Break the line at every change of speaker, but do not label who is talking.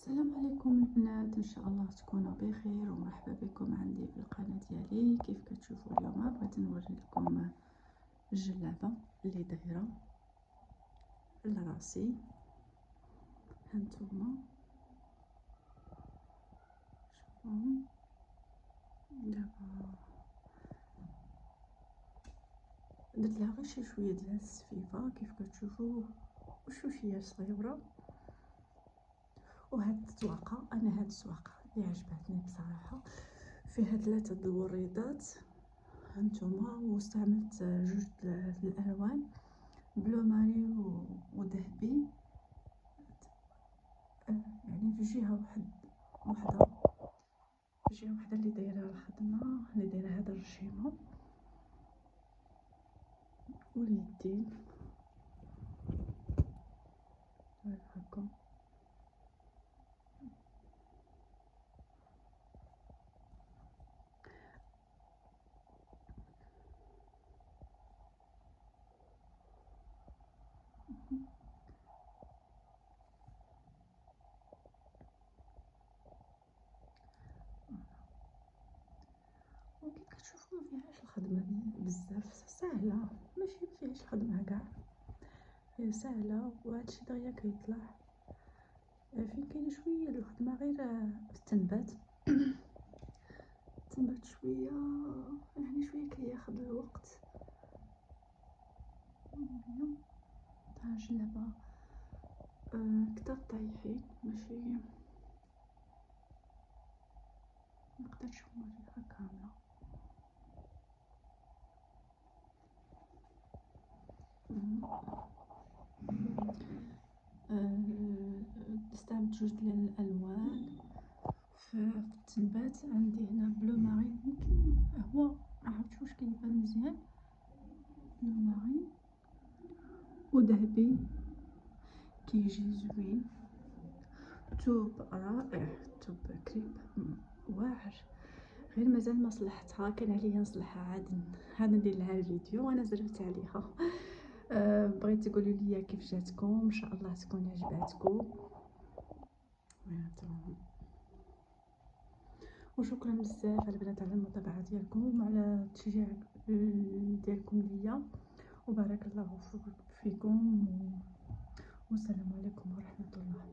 السلام عليكم البنات، ان شاء الله تكونوا بخير ومرحبا بكم عندي في القناه ديالي. كيف كتشوفوا اليوم بغيت نوري لكم الجلابه اللي دايره لراسي. هانتوما شوفوا دابا درت لها غير شي شويه ديال السفيفه كيف كتشوفوا وشويه صغيره. وهاد الزواقه هاد الزواقه اللي عجبتني بصراحه، فيها 3 د الوريضات هانتوما، واستعملت جوج الالوان بلو ماري وذهبي، يعني في جهه وحده اللي دايره الخدمه، اللي دايره هذا الرشيمه واليدين هكا. وكيف كتشوفوا ما فيهاش الخدمه بزاف، سهله، ماشي ما فيهاش الخدمه كاع، هي سهله. وهادشي دغيا كيطلع فين كاينه شويه الخدمه غير في التنبات. التنبات شويه، يعني شويه كياخذ الوقت. ها الجلابه كتر طايحين، ماشي مقدرتش نوريها كامله. استعملت جوج ديال الالوان في التنبات. عندي هنا بلو ماري، يمكن هو معرفتش واش كيبان مزيان، بلو ماري وذهبي كيجي زوين. توب رائع، توب كريب واعر، غير مازال ما صلحتها، كان عليا نصلحها عاد ندير لها الفيديو وانا زربت عليها. بغيت تقولوا لي كيف جاتكم، ان شاء الله تكون عجباتكم. وشكرا بزاف البنات على المتابعه ديالكم وعلى التشجيع ديالكم ليا، وبارك الله فيكم، والسلام عليكم ورحمه الله.